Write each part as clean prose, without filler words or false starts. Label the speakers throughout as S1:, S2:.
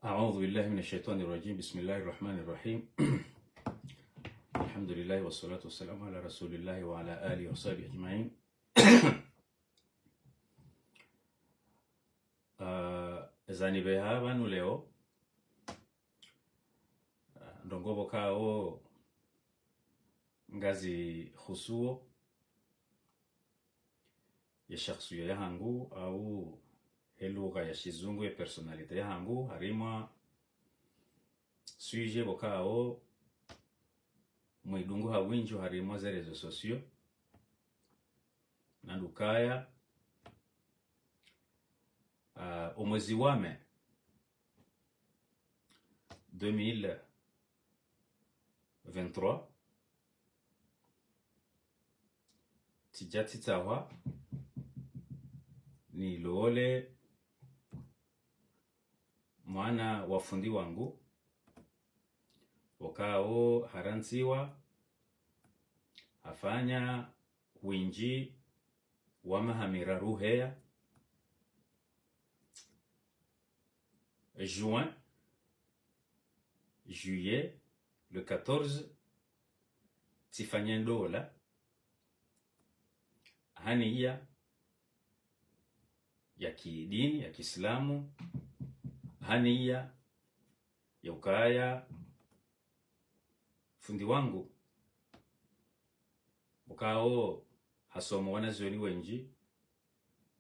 S1: أعوذ بالله من الشيطان الرجيم. بسم الله الرحمن الرحيم. الحمد لله والصلاة والسلام على رسول الله وعلى آله وصحبه أجمعين. Zani beha banu leo ndongobo kao ngazi khusuo ya shakhsiya yangu au lugha ya shizungu ya personalite yangu harima sujet bokao mwidungu hawinjo harima za rezo sosio nandukaya umwezi wa Mei 2023 tijatitawa ni loole mwana wafundi wangu wakao haranziwa afanya winji wa mahamira ruheya juin, juillet, le 14 tifanya ndola hania ya kidini ya Kiislamu, hania ya ukaya fundi wangu ukao hasomo wanazuoni wenji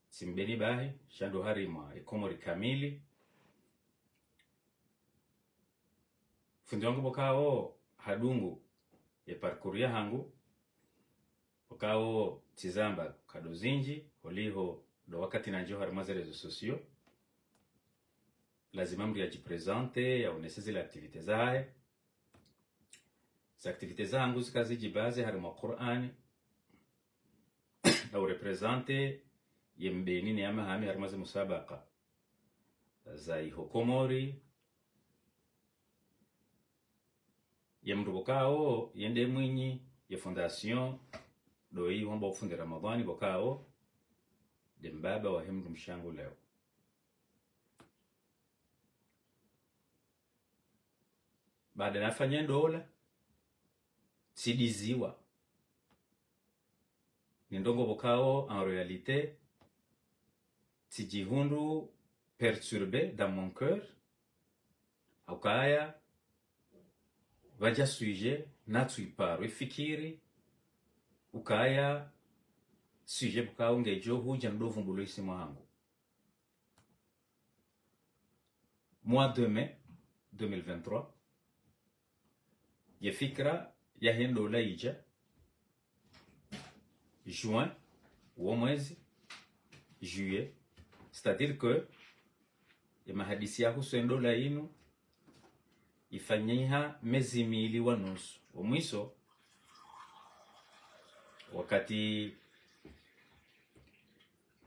S1: simbeni bahi shando harima ikomori kamili fundi wangu bokao hadungu ya parkuria hangu bokao tizamba kadozinji holiho do wakati nanjo harima za rezo sosio lazima mri ajipresente ya unesezi la aktivite zae za aktivite zangu zikazi jibaze harima Qur'ani au represente yembeni ni ama hami harima za musabaka za ihokomori yemrubokao yende mwinyi ya fondation doi wamba ufundi Ramadhani bokao dembaba wa hemdu mshangu leo baada nafanya ndola sidiziwa nindongo bokao en réalité tijihundu perturbé dans mon cœur aukaya vaja sujet natsuiparu ifikiri ukaya sujet bokao ngejo huja ndovumbulo isimu hangu mois de mai 2023 ya fikra ya hendo laija juin wa mwezi juillet, c'est-à-dire que ya mahadisi ya husendo la inu ifanyiha mezi miili wa nusu umwiso wakati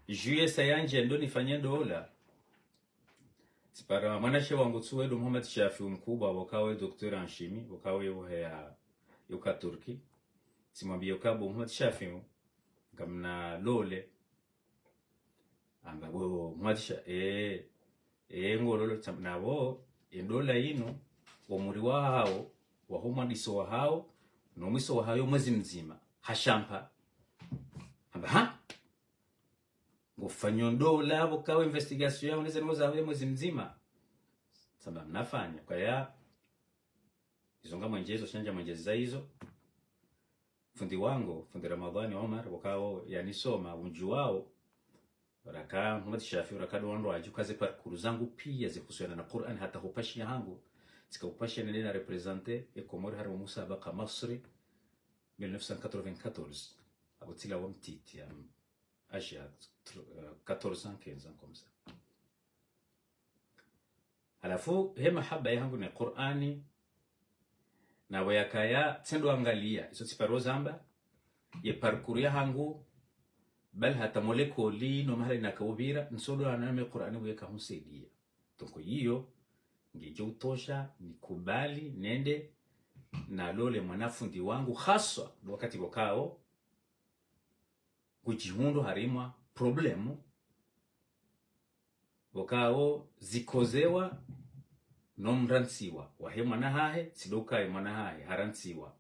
S1: juillet sayanje ndo nifanye ndola sipara mwanashe wangu tsuwedo Muhammad Shafi mkubwa wakawe doktor en chimie wakawe ya yuka Turki simwambie ukabo Muhammad Shafi ngamna lole amba bo Muhammad Shafi ngololo tamnabo endola ino omuri wa hao wa homadiso wa hao no mwiso wa hayo mwezi mzima hashampa amba ngofanya ndola bokawe investigation yao neze ngoza hawe mwezi mzima sababu nafanya kwa ya izonga mwenjezo shanja mwenjeza hizo fundi wangu fundi Ramadhani Omar wakao yanisoma unju wao raka Muhammad Shafi rakado wando ajukaze parkuru zangu pia zikuhusiana na Qur'an hata hupashi yangu sikaupasha nena representer ekomori harimo musabaka Masri 1994 abutila wa mtiti ya Asia 14 ans 15 ans comme ça. Alafu he mahaba yangu ni Qur'ani na wayakaya tendo angalia iso siparo zamba ye parcours yangu bal hata molekuli no mahali nakawbira nsodo aname Qur'ani weka humsaidia toko hiyo ngeje utosha nikubali nende na lole mwanafundi wangu haswa wakati bokao kujihundo harima problemu bokao zikozewa nomransiwa wahe mwana hahe sidoka mwana hahe haransiwa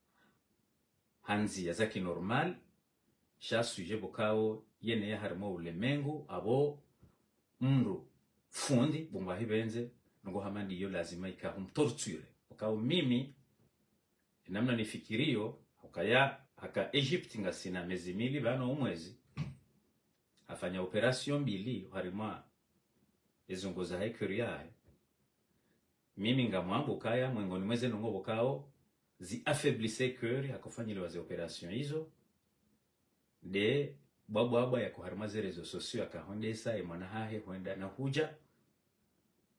S1: hanzi ya zaki normal sha suje bokao yene ya harimo ulemengu abo mru fundi bungwa hibenze ngo hamandi yo lazima ikahumtorture bokao mimi namna nifikirio ukaya haka Egypt ngasina mezi mili bano umwezi afanya operation mbili harimo ezongoza haikuria mimi ngamwangu kaya mwengoni mweze nongo bokao zi affaiblissait cœur hakufanya ile wazi operation hizo de babwa ya kuharima ze rezo sosio akahondesa emwana hahe huenda na huja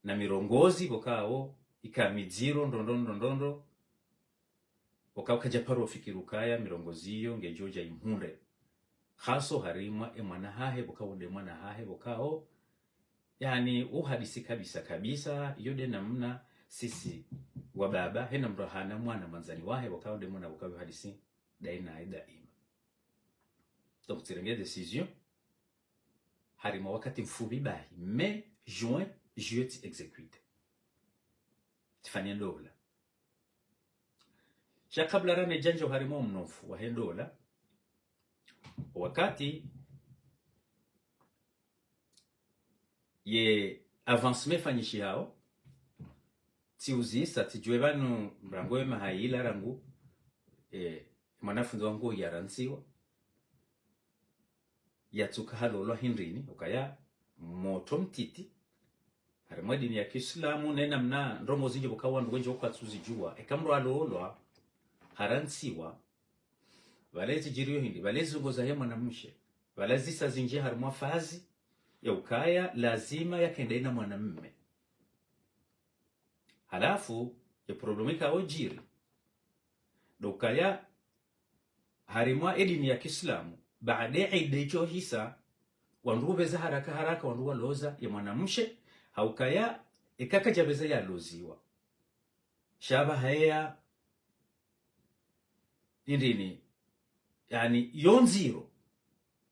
S1: na mirongozi bokao ikamiziro ndondondo bokao kajaparo fikirukaya mirongozi hiyo ngejoja imhunde haso harimwa emwana hahe bokao de mwana hahe bokao yani uhadisi kabisa yode namna sisi wa baba hena mrohana mwana manzani wahe bokao de mwana bokao hadisi daina daima. Donc tirenge décision harimo wakati mfubi bahi mai juin juillet execute tifanya ndola shakabla rane janjo harimo mnofu wa hendola wakati ye avancement fanyishi hao tiuzisa tijwe banu mrangoe mahaila rangu mwanafunzi wangu yaransiwa yatsuka halolo hindrini ukaya moto mtiti harimo dini ya Kiislamu nena mna ndongo zinje bukawa ndwenje ukwatsuzi jua ekamro alolo haransiwa balezi jiriyo hindi balezi ngoza hema na mshe balezi sazinje harimo fazi ya ukaya lazima yakende na mwanamume halafu ya problemika ojiri dokaya harimo dini ya Kiislamu baadaye idicho hisa wanduweza haraka wanduwa loza ya mwanamshe haukaya ikaka jabeza ya loziwa shaba haya indini yani yonziro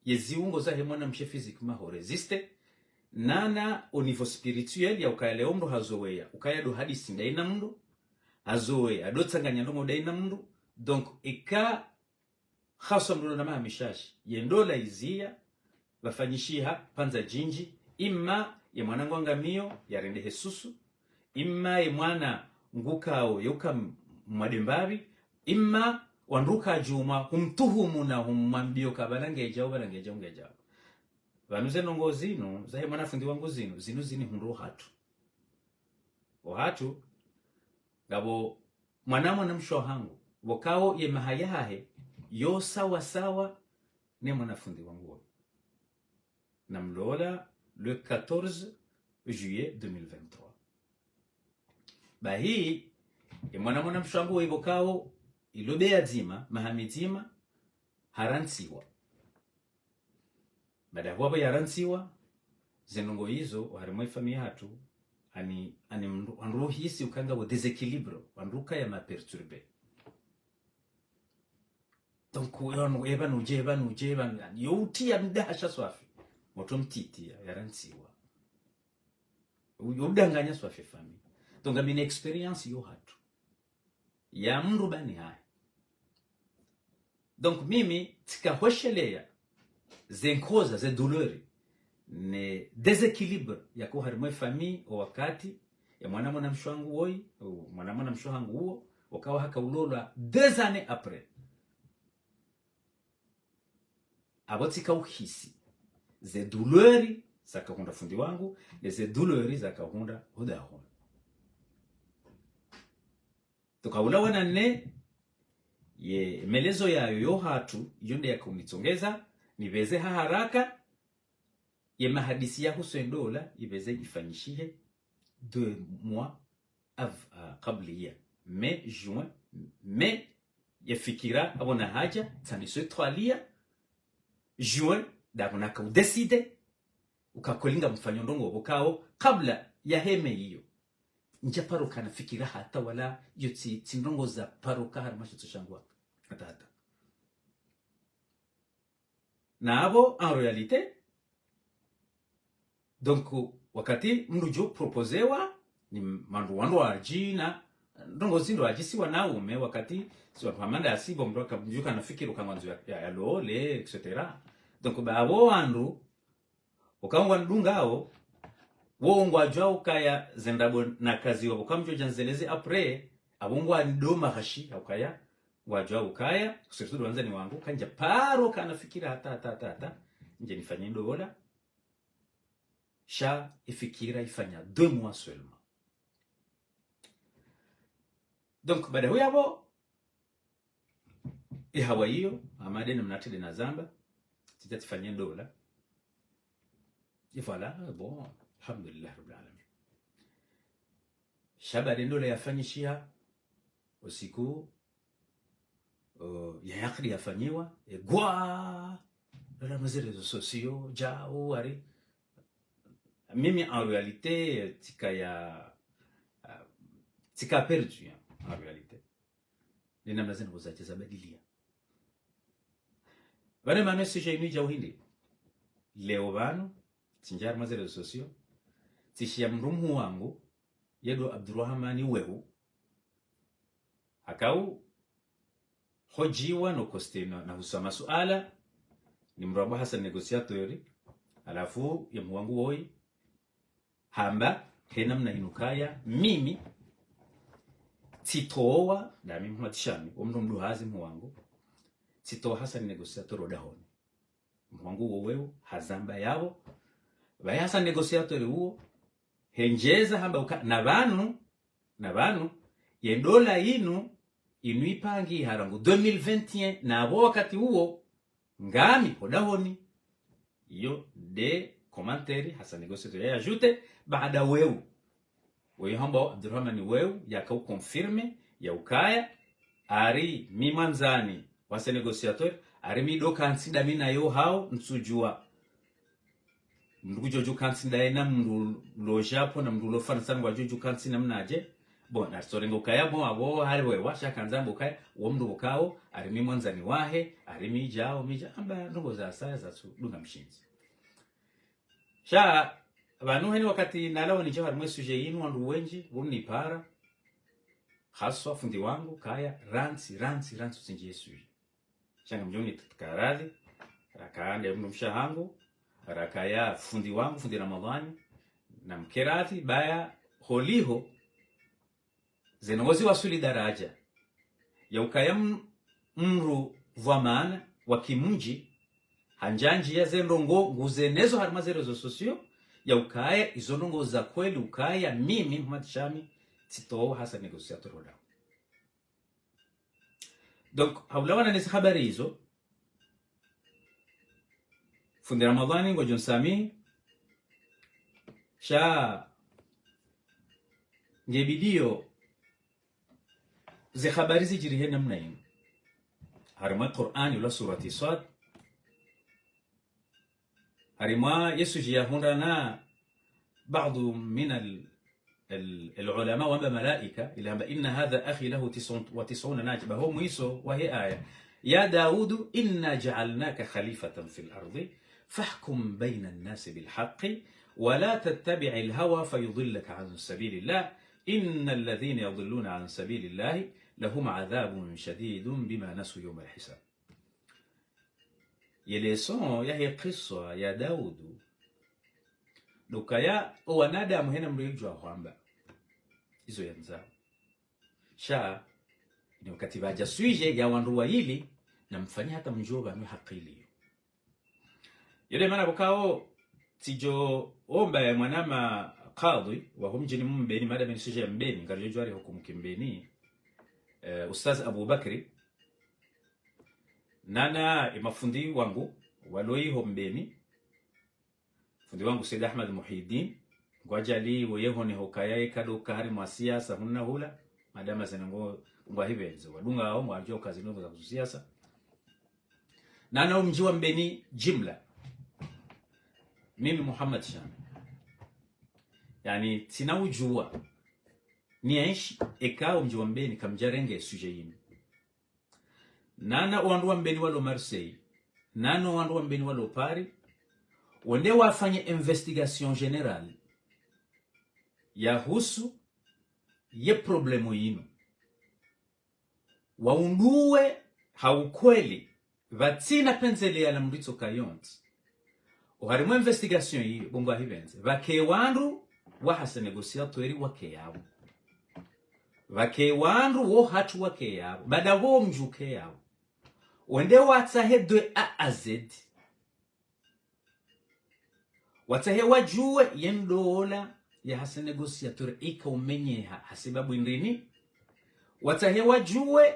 S1: yeziungo za mwanamshe physique maho resiste nana au niveau spirituel ya ukaya leomdo hazoweya ukaya do hadisi ndaina mundu hazoweya do tsanganya ndongo ndaina mundu donc ika khaswa mdono na mahamishashi yendola izia bafanyishiha panza jinji imma ya mwanangu angamio ya rende hesusu imma ya mwana ngukao yuka mwadembabi imma wanduka juma humtuhumu na humambio kabalangeja ungeja banuze nongo zinu zahe mwanafundi wangu zinu zini hundu hatu gabo mwanamwa na msho hangu wakao ye mahayahe yo sawa ne mwanafundi wangu na mlola le 14 juillet 2023 bahi ye mwanamwa mshangu ibokao ilobea zima mahamizima haransiwa baada hapo yaransiwa zenongo hizo harimo familia hatu ani anruhisi ukanga wa desequilibre wanruka ya maperturbe donc yon ujeba youti ya mdahasha swafi moto mtiti yaransiwa udanganya swafi family donc amine experience yo hatu ya mru bani hai donc mimi tikahoshelea zenkoza ze douleur ne déséquilibre ya ko harimo famille wakati ya mwanamo na mshwangu woi mwanamo na mshwangu huo wakawa haka ulola 2 années après abotika uhisi ze douleur zakahunda fundi wangu ze douleur zakahunda hodahona tukaula wana ne ye melezo yayo yo hatu yonde yakunitsongeza nibeze haraka ye mahadisi ya husendola ibeze ifanyishie 2 mois qabliya mai juin mai yafikira abona haja tsandiso 3 lia juin dabona ka udeside ukakolinga mfanyo ndongo bokao kabla ya heme hiyo nje paruka nafikira hata wala yotsi tindongo za paruka harmasho shangwa hata nabo en réalité donc wakati mrujo proposewa ni mandu wandu ajina ndongo zindo ajisiwa naume wakati siwa pamanda asibo mndu akamjuka nafikiri ukangwanzu ya lole etc. Donc ba abo wandu ukangwa ndungao wongwa jwao kaya zendabo na kazi wabo kamjo janzeleze après abongwa ndoma hashi ukaya wajwa ukaya surtout wanza ni wangu kanja paro kana fikira hata nje nifanye ndola sha ifikira ifanya 2 mois seulement. Donc baada huyo hapo ihawa hiyo amade na mnatide na zamba titatifanyia dola ifala bon alhamdulillah rabbil alamin. Shabari dola yafanyishia usiku ya yakri yafanyiwa gwa la mazere sosio jao ari mimi en réalité tika perdu en réalité nina mnazeni kuzacheza badilia bale manesi jaimi jauhindi leo bano tinjar mazere sosio tishia mrumu wangu yedo Abdurrahmani wehu akau hojiwa no kostena na husama suala ni mrabu Hassan negociatori alafu ya mwangu woi hamba hena mna hinukaya mimi titowa na mimi Muhammad omndo mduhazi mwangu titowa Hassan negociatori odahoni mwangu wewe hazamba yabo baya Hassan negociatori huo henjeza hamba na banu yendola inu inuipangi harangu 2021 na wakati huo ngami odahoni iyo de commentary Hassan negociateur ya ajoute baada wewe hamba Abdurrahmani wewe yakau confirme ya ukaya ari mimanzani wase negociateur ari midoka nsida mina yo hao nsujua ndugujoju kansida ina mndu lojapo na mndu lofana sana kwa joju kansina mnaje bon asorenga ukaya bon abo hariwe washa kanzambo ukaya uwo mndu ukao ari mimanzani wahe ari mijao mija amba ndongo za saya za dunga mshinzi sha abantu heni wakati nalawo ni jahar mwe suje yinu wandu wenji wuni para haswa fundi wangu kaya ransi usinjie suje shanga mjoni tukaradhi rakaande mnu mshahangu rakaya fundi wangu fundi Ramadhani na mkerati baya holiho zenogozi wasuli daraja ya ukaya mru vwamana wakimunji hanjanji ya zendongo nguzenezo harimazero zo sosio ya ukaya izonongo za kweli ukaya mimi Muhammad Shami tito Hassan negociateur roda. Donc haulawana nisi habari hizo fundi Ramadhani ngo John Sami sha ngebidio ze habari zijiri namna hiyo harima Qur'ani wala surati Sad harima yesuji yahundana بعض من العلماء وما ملائكة إلا إن هذا أخي له 99 ناجبة هو ميسو وهي آية يا داود إنا جعلناك خليفة في الأرض فاحكم بين الناس بالحق ولا تتبع الهوى فيضلك عن سبيل الله إن الذين يضلون عن سبيل الله لهم عذاب شديد بما نسوا يوم الحساب. يليسون يهي قصة يا داود Lukaya wanadamu hena mrijua kwamba hizo yanzao sha ni wakati baja suije ya wanduwa hili na mfanya hata mjoba ni hakili yule maana bukao tijo omba ya mwanama qadhi wa humjini mbeni madam ni suje mbeni ngalijo ari hukumu kimbeni Ustaz Abu Bakri nana imafundi wangu waloi mbeni fundi wangu Said Ahmad Muhyiddin ngwajali weyehone hokayaye kadoka hari mwa siasa hunna hula madama zenengo ngwa hibenzo wadunga hao mwajo kazi ndogo za siasa nana umjiwa mbeni jimla mimi Muhammad Shami yani tina ujua niaishi ekao mjiwa mbeni kamjarenge suje yimi nana wandu mbeni walo Marseille nana wandu mbeni walo Paris wende wafanye investigation general ya husu ye problemu yinu waundue haukweli vatsina penzelea na mritso kayonti uharimwe investigation hiyo bongo ahibenze vake wandu wahasa negociatori wake yabo vake wandu wo hatu wake yabo bada wo mjuke yabo wende watsahe de A a Z watsahe wajue yendola ya hasa negociatori ika umenyeha hasibabu indrini watsahe wajue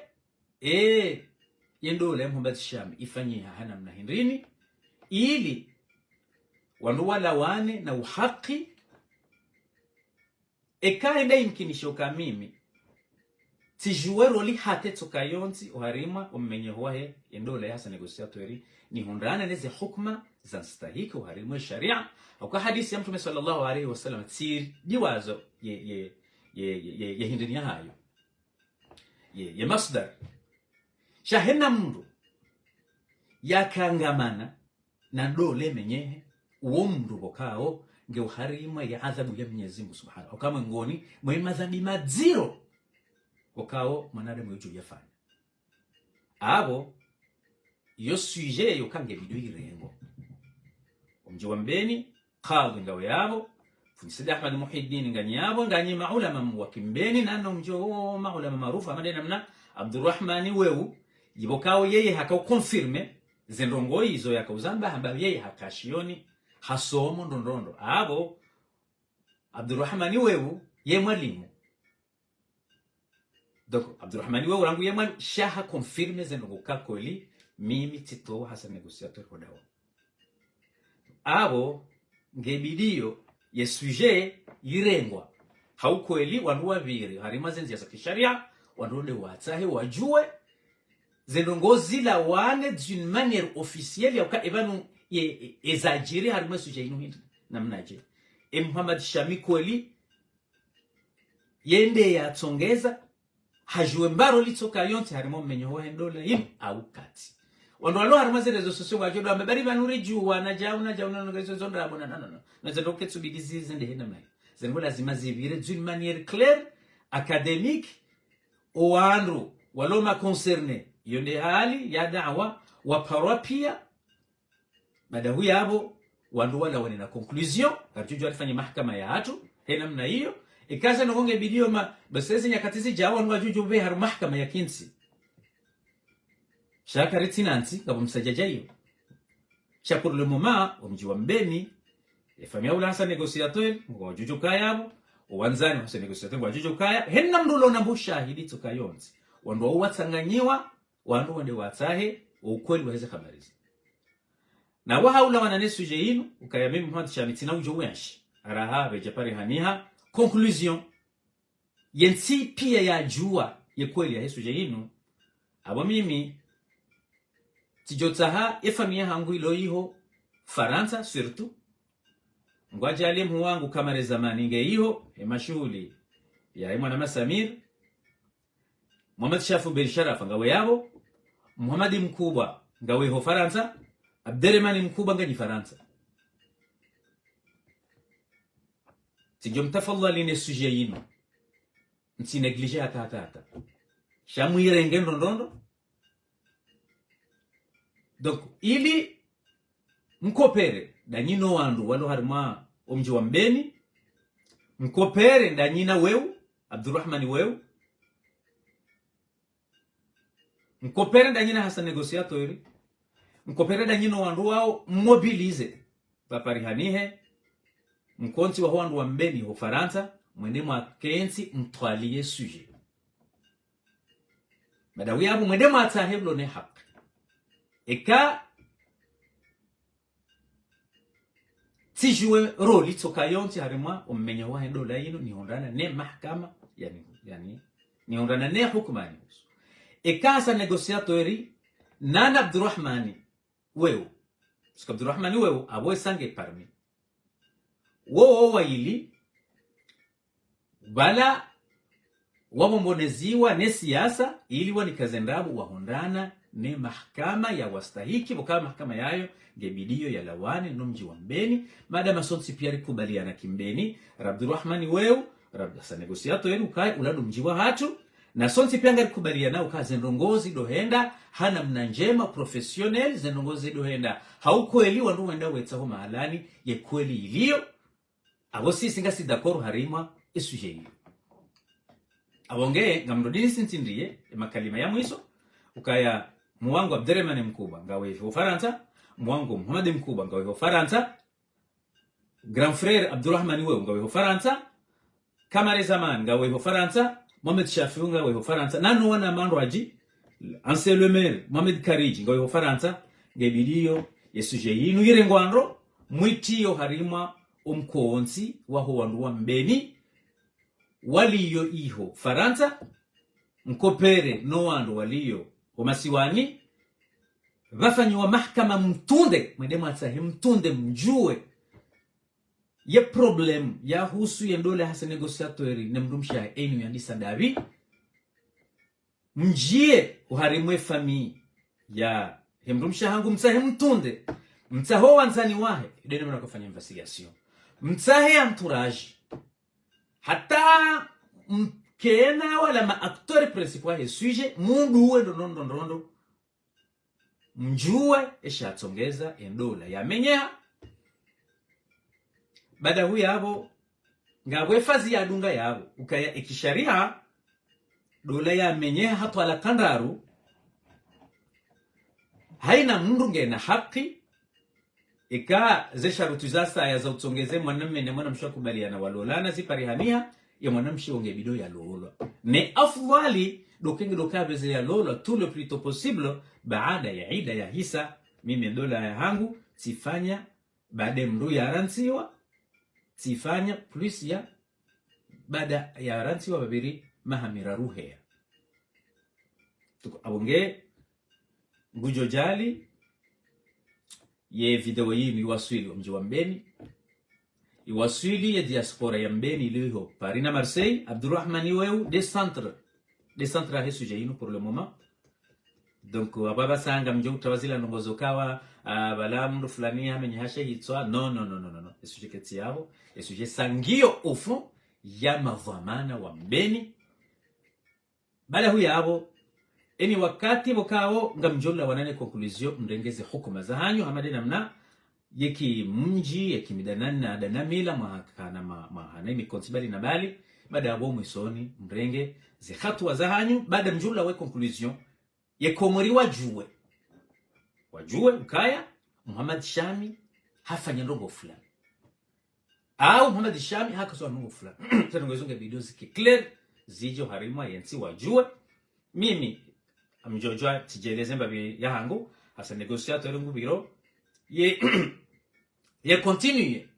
S1: yendola ya Muhammad Shami ifanyiha hana mna hindrini ili wandu walawane na uhaki ekaenda imkinishoka mimi tijue roli hate tsokayonzi uharima umenye huahe yendola ya hasa negociatori ni hundana neze hukma za stahiki uharimwe sharia au ka hadisi ya Mtume sallallahu alaihi wasallam tsir jiwazo ye hindini hayo ye masdar shahena mndu yakangamana na dole menyehe uwo mndu bokao nge uharima ya adhabu ya Mwenyezi Mungu Subhanahu kama ngoni mwe madhambi madziro bokao mwanadamu yoju yafanya abo yo sujet yo kange biduirengo umji wambeni qadhi ngawe yabo Sayyid Ahmad Muhiddin nganyabo nganyi maulama mwakimbeni nano mjo maulama maarufu amade namna Abdurrahmani wewu yibokao yeye haka confirme zendongo hizo yakauzamba hamba yeye hakashioni hasomo ndondondo abo Abdurrahmani wewu ye mwalimu donc Abdurrahmani wewu rangu ye mwalimu shaha confirme zendongo kakoli mimi tito hasa negociateur kodawa abo ngebidio ye sujet yirengwa haukweli wandu waviri harima zenzi ya kisharia wandu nde watsahe wajue zendongozi la wane d'une manière officielle ya ka evanu ezagiri harima sujet inu hindu namnaje Muhammad Shami kweli yende ya tsongeza hajue mbaro litsoka yonte harima mmenyo ho hendola yim au kati wandu alo harima zerezo sosio wajodo ambari banuri juwa na jauna ngazo zonda abona na zendo ketsubidizi zende hena mai zendo lazima zivire d'une manière claire académique au andro waloma concerné yonde hali ya da'wa wa parapia madahu yabo wandu wala wane na conclusion kajuju alifanya mahakama ya hatu hena mna hiyo ikaza no honge bidio basezi nyakatizi jawa nwa juju be har mahakama ya kinsi shakari nanti kabo msajaja hiyo pour le moment umji wa mbeni famia ula hasa negociateur wa juju kayabo uwanzani hasa negociateur wa juju kaya henna mdulo na bushahidi tukayonzi wandu watsanganyiwa wandu wande watsahe ukweli waweze habarizi na wahaula wanane suje inu ukayamimi Muhammad Shami tina ujo wenshi araha bejapari haniha conclusion yensi pia ya jua ye kweli ya suje inu abo mimi tijotsaha efamia hangu ilo iho Faransa surtout ngwaje alimu wangu kama zamani nge iho mashuhuli ya mwana Masamir Muhammad Shafu bin Sharaf ngawe yabo Muhammad mkubwa ngawe ho Faransa Abderrahmani mkubwa ngani Faransa tijom tafadhali ne sujet yino nti neglige hata shamuire ngendo ndondo donc ili mkopere danyino wandu walo harima omji wa mbeni mkopere danyina wewu Abdurrahmani wewu mkopere danyina hasa negociateur mkopere danyino wandu wao mobilize paparihanihe mkonti wa wandu wa mbeni ho Faransa mwende mwa kensi mtwalie sujet madawi abu mwende mwa taheblo ne haki eka tijue roli tsokayonti harima ummenya wa hendola yino ni hondana ne mahkama yani ni hondana ne hukuma eka sa negociatori nana Abdurrahmani wewe sika Abdurrahmani wewe abo sange parmi wo waili bala wamomboneziwa ne siasa ili wanikazendabu wahondana ne mahkama ya wastahiki bukama mahkama yayo ngebidio ya lawane no mji wa mbeni madama sonsi pia kubaliana kimbeni Abdurrahmani wewe rabda sa negosiato yenu kai uladu mjiwa hatu na sonsi pianga kubaliana ukaze ndongozi dohenda hana mna njema professionnel zendongozi dohenda haukweli wandu wenda wetsa ho mahalani ye kweli iliyo abo sisi ngasi d'accord harima esuje hiyo abonge ngamrodini sintindiye makalima ya mwiso ukaya muwangu Abderrahmane Mkuba ngawe Ufaransa muwangu Muhammad Mkuba ngawe Ufaransa grand frère Abdurrahmani wewe ngawe Ufaransa Kamare Zaman ngawe Ufaransa Mohamed Shafiu ngawe Ufaransa nanu wana manroaji Ancien le maire Mohamed Kariji ngawe Ufaransa ngebidiyo yesuje yinu yirengwandro mwitiyo harima umkoonsi waho wanduwa mbeni waliyo iho Faransa mkopere no wandu waliyo umasiwani vafanywa mahkama mtunde mwedemu atsahe mtunde mjue ye problem ya husu ya ndole hasa negosiatori na mrumsha enu ya ndisa davi mjie uharimwe fami ya mrumsha hangu mtsahe mtunde mtsaho wanzani wahe idene mwana kufanya investigation mtsahe anturaji hata mkena wala maaktori principal he suje mundu uwe ndondo mjue eshatsongeza endola yamenyeha bada huya yabo ngabwe fazi ya dunga yabo ukaya ikisharia dola yamenyeha hatu ala kandaru haina mundu ngena haki ika ze sharutu za saya za utsongeze mwanamme na mwanamsha kubaliana walolana ziparihania ya mwanamshi onge bido ya lolo ne afwali dokenge dokabeze ya lolo tout le plus tôt possible baada ya ida ya hisa mimi dola ya hangu sifanya baada mru ya aransiwa sifanya plus ya baada ya aransiwa babiri mahamira ruhea tuko abonge ngujojali ye video hii ni waswili mji wa Mbeni iwaswili ya diaspora ya Mbeni iliyo Paris na Marseille Abdurrahmani weu des centres à sujet inu pour le moment donc ababa sanga mjo utawazila nongozo kawa bala mdu fulani amenye hashe hitwa no sujet keti yao sujet sangio au fond ya mavamana wa Mbeni bala huya abo eni wakati bokao ngamjola wanane conclusion mrengeze hukuma za hanyu hamade namna yeki mji yeki midanana danamila mahakana mahana mikonsibali na bali baada ya bomu isoni mrenge ze hatua za hanyu baada mjola we conclusion yekomori wajue ukaya Muhammad Shami hafanya ndongo fulani au Muhammad Shami hakaso ndongo fulani tanongezonga video ziki clear zijo harima yensi wajue mimi amjojwa tijeleze mbabi ya hangu hasa negociateur ngubiro ye continue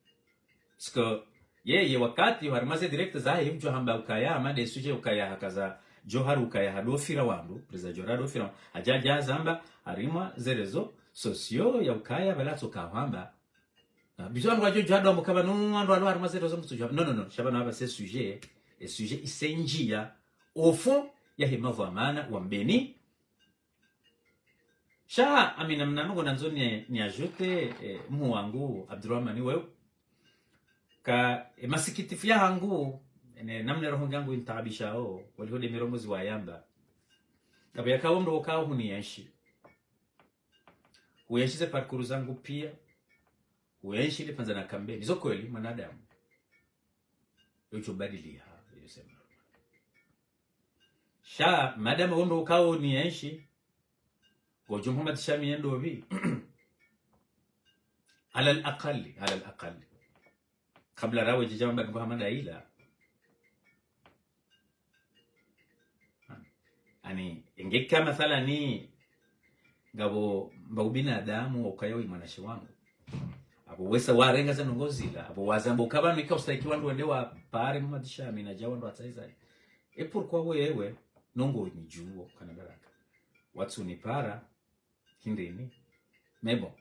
S1: parce que ye wakati harimaze direct za himjo hamba ukaya amade suje ukaya hakaza johar ukaya hadofira wandu president jorado fira ajaja zamba harima zerezo socio ya ukaya balato kawamba bizon wajo jado mukaba no wandu alo harimaze zerezo mtujo no shabana aba c'est sujet et sujet isenjia au fond ya himavamana wa Mbeni sha amina mnanugo nanzoni ni ajote muwangu Abdurrahmani wewe ka masikitifia hangu namna roho yangu intaabishao walihode mirongozi wa yamba kabya kawo ndo kao huniyeshi uyeshize parcours zangu pia uyeshi ile panza na kambe hizo kweli mwanadamu yocho badilia yosema sha madam ndo kao niyeshi gojo Muhammad Shami endo bi ala al-aqall kabla rawe jijamba Muhammad aila ani ingeka mathala ni ngabo mbawbina adamu ukayo imanashi wangu abo wesa warenga za nongozila abo wazambo kaba nika ustaiki wandu wende wa pare Muhammad Shami na jawa ndo ataiza pourquoi wewe nongo ni juo kana baraka watu ni para hindini mais bon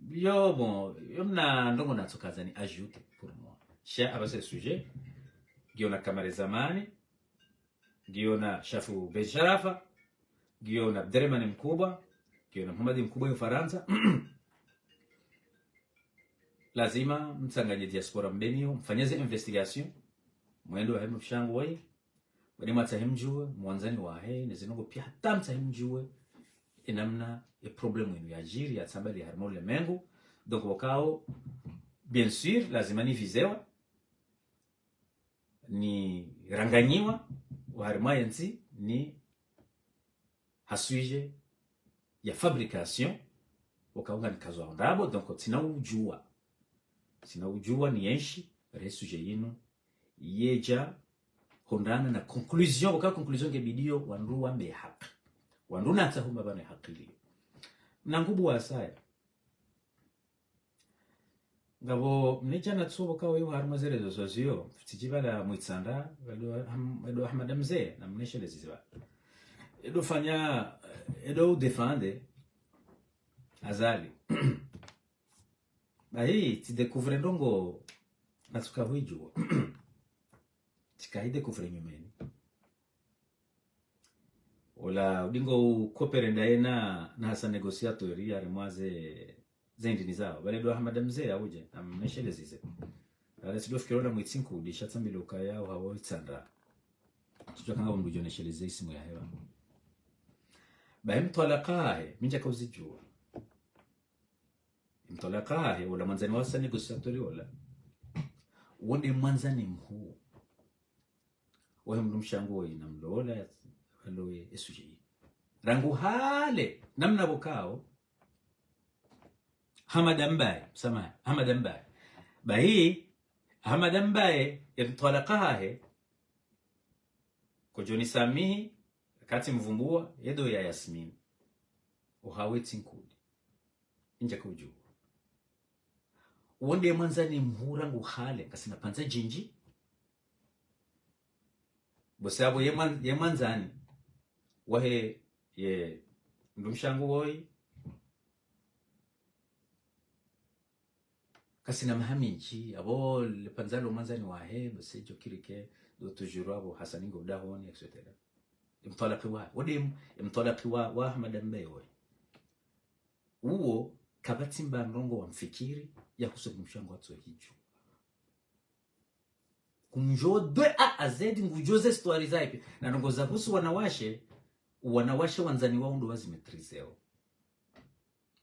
S1: yo mna ndongo natsokaza ni ajoute pour moi sha abase sujet giona Kamare Zamani giona Shafu Besharafa giona Abderrahmane Mkuba giona Muhammad Mkuba wa Faransa lazima mtsanganye diaspora Mbeni mfanyeze investigation mwendo wa hemu shangu wai wani matahimjue mwanzani wa he nezinongo pia hata mtahimjue inamna e problemu inu ya jiri ya tsambali harmoni le mengu. Donc wakao bien sûr lazima ni vizewa ni ranganyiwa uharima yenzi ni hasuije ya fabrication wakaunga ni kazo ondabo. Donc tina ujua ni enshi resuje yinu yeja hondana na conclusion wakao conclusion kebidio wandu wambe haki wandu nata humba bane hakili na ngubu wa asaya ngabo mnijana tsubo kawe harma zere zo sozio tijibala muitsanda edo Ahmad Mzee na mneshele ziziba edo fanya edo defende azali bahi ti découvre ndongo natsuka huijuo tikahide découvre nyumeni ola udingo koperenda ena na hasa negociateur ya remwaze zendi zao bale do Ahmad Mzee auje amneshele zize bale sido fikirona mwitsinku dishatsambi lokaya hawo itsanda tujua kanga mbujo neshele zize isimu ya hewa bahe mtolaqahe minja kauzijua mtolaqahe wala manzani wasa negociateur wala wonde manzani mhu wewe mdumshangu wewe namlola aloe esuje rangu hale namna bokao Hamad Mbaye sama Hamad Mbaye bahi Hamad Mbaye irtalaqahe kujoni samihi kati mvumbua yedo ya Yasmin uhaweti nkudi inja kuju wonde manzani mhurangu hale kasina panza jinji bosabo yemanzani wahe ye ndumshangu woi kasina mahaminchi abo le panzalo manzani wahe bosejo kirike do tujuru abo hasaningo dahoni etc. imtalaqi wa wode imtalaqi wa Ahmad Mbaye woi uo kabatimba ndongo wa mfikiri ya kusobu mshangu watu hicho kunjo de a a z ngujoze story zaipi na ndongo za kusu wanawashe wanzani wao ndo wazimetrizeo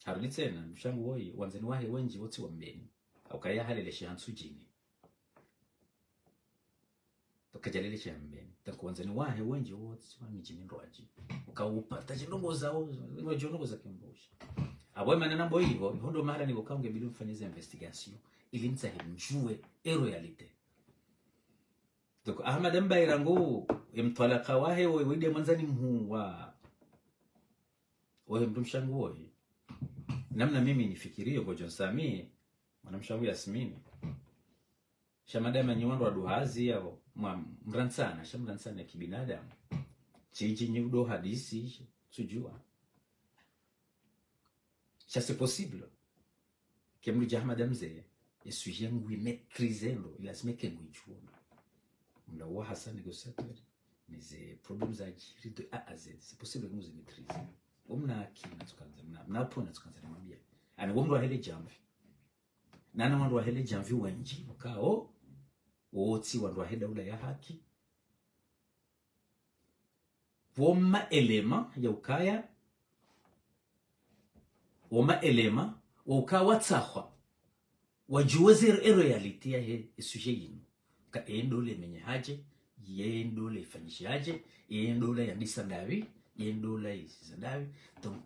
S1: harudi tena mshangu woi wanzani wahe wenji wote wa mbeni au kaya halele shihansu jini tokajalele shambeni tako wanzani wahe wenji wote wa mijini ndoaji ukaupata jindongo zao wajonongo za kimbosha abo manana mbo hivyo hondo mara ni ukaunge bilu mfanyize investigation ili mtahimjue realite. Donc Ahmad Mbaye rangu imtalaqa wahe wide manzani mhu wa mdumshangu woi namna mimi nifikirio gojo Sami mwanamshangu Yasmini shamada manyiwando wa duhazi yao mransana shamransana kibinadamu chiji nyudo hadisi tujua ça c'est possible que mrija Ahmad Mzee sujet ngui maîtriser ndo lazima kengu chuo mla wa hasa négociateur mais c'est problèmes à gérer de A à Z c'est possible que nous maîtriser umna akina tukanza na pona tukanza nimwambia ani womro wa hele jamvi nana wandu wa hele jamvi wenji ukao woti wandu wa heda ula ya haki woma elema ya ukaya woma elema ukawa tsahwa wajuweze reality ya he sujet yinu ka endole menye haje yendole ifanyishaje yendole yandisa ndawi yendole isisandawi donc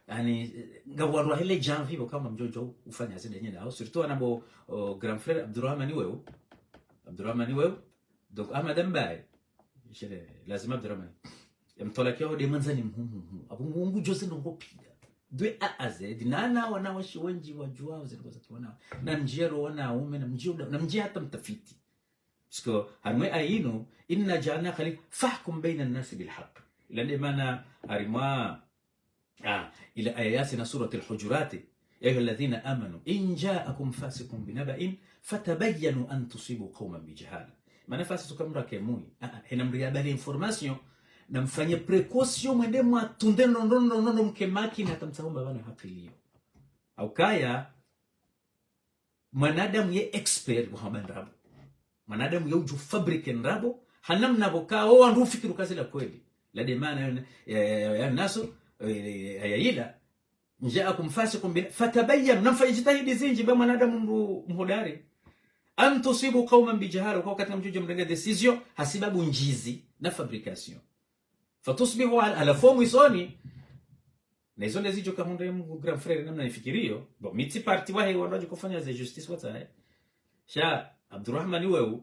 S1: yani ngabwandu hele janvi kama mjojo ufanya zile nyene au surtout anabo grand frère Abdurrahmani wewe donc Ahmad Mbaye jere lazima Abdurrahmani mtolakio de manzani mhumu abungu jose ndo piga de A à Z nana wanawashi wengi wajua zilikoza kiwana na mjero wanaume na mjio na mjia hata mtafiti siko hanwe aino inna ja'alna khalifa fahkum baina an-nas bil haqq lani maana arima ila ayati surati al-hujurat ya ayyuhalladhina amanu in ja'akum fasiqun binaba'in fatabayyanu an tusibu qauman bijahala maana fasiqu kamra kemui hina mriabali information na mfanye precaution mwende mwatunde nondo mkemaki na tamsaomba bana hakilio au kaya mwanadamu ye expert Muhammad Rabu manadamu yauju fabrike nrabo hanam naboka o andu fikiru kazi la kweli la demana ya naso ayila njaakum fasiqun fatabayyan namfa jitahidi zinji ba manadamu mhodari an tusibu qauman bijahala kwa katika mjujo mrenga decision hasibabu njizi na fabrication fatusbihu ala fomu isoni na hizo ndizo kahunde mu grand frère namna nifikirio bo miti parti wahe wandoje kufanya za justice wata sha Abdurrahman wewe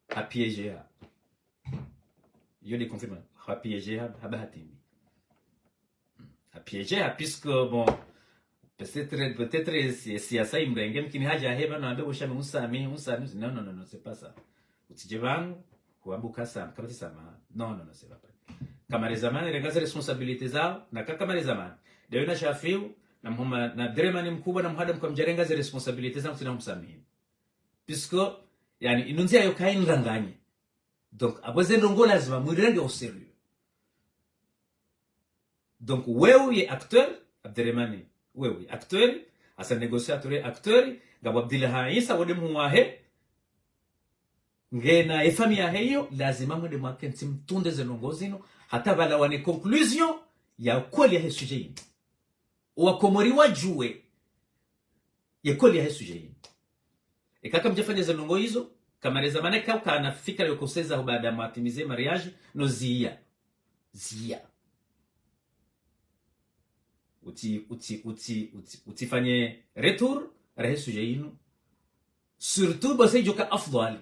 S1: apiégea yo les confirme apiégea habatimi apiégea puisque bon peut-être si asa imrenge mkini haja heba na ambaye ushame usami non c'est pas ça utijevang kuambuka sana kama tisama non c'est pas kama zamani rengaza responsabilité zao na kama zamani leo na shafiu na mhuma na dremani mkubwa na mhadam kwa mjarenga za responsabilité zao tunamsamini puisque yani inunzia yo kain ranganye donc aboze ndongo lazima mwirenge au sérieux donc wewe ye acteur Abderrahmani wewe acteur asa négociateur acteur ngabo Abdillah Isa wode muwahe ngena efamia heyo lazima mwende mwakensi mtunde zenongozino hata bala wane conclusion ya kweli ya sujet wakomori wajue ya kweli ya sujet ikaka mjafanya zenongo hizo kama reza maneka kana fikra yokoseza baada ya matimize mariage no zia utifanye retour rehe sujet inu surtout bose joka afdali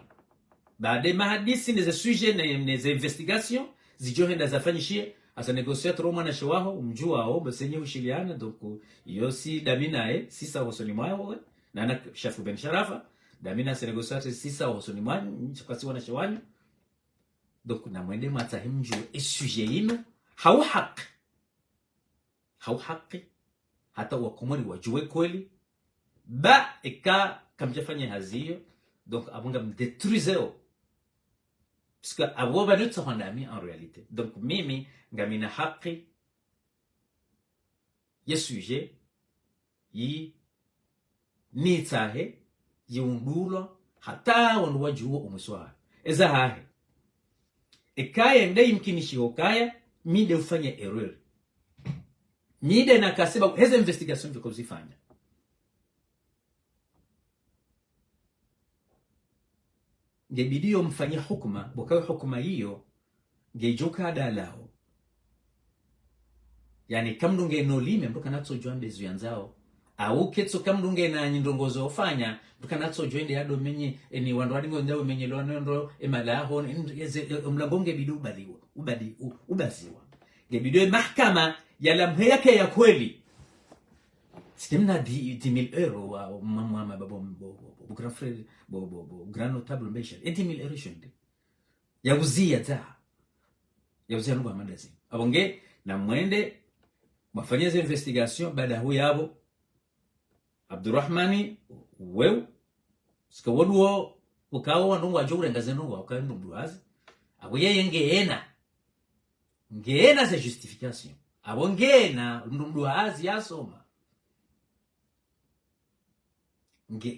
S1: baada mahadisi neze sujet neze investigation zijohenda zafanyishie asa negociateur mwana shawaho umjua ao basenye ushiliana donc yosi damina sisa hosoni mwao na na shafu ben sharafa damina se negociateur sisa hosoni mwao nchakasi wana shawani donc na mwende matahimju sujet inu hau haki hata wakomori wajue kweli ba eka kamjafanya hazio donc abunga mdetruiseo parce que abo ba nutsa hondami en réalité donc mimi ngamina haki ya sujet yi nitahe yundulo hata wandu wajuo umuswa eza hahe ekaya ndai imkinishi hokaya mide ufanye erreur mide na kaseba heze investigation viko zifanya ngebidio mfanyia hukuma bokawe hukuma hiyo ngejoka dalao yani kamdunge no lime mboka natso joinde zuyanzao au ketso kamdunge na nyindongozo ofanya mboka natso joinde yado menye ni wandu wadingo ndao menye londo emalaho mlangonge bidu ubaziwa ngebidio mahakama ya mhe yake ya kweli sitemna 10,000 euro wa mama babo grand frère grand notable mbesha 10,000 euro shinde ya uzia nuba mandazi abonge na mwende mafanyeze investigation baada hu yabo Abdurrahmani wewe sika woduo ukawa ndungu ajure ngazeno ukawa ndungu azi abo yeye ngeena za justification abongena ndungu azi yasoma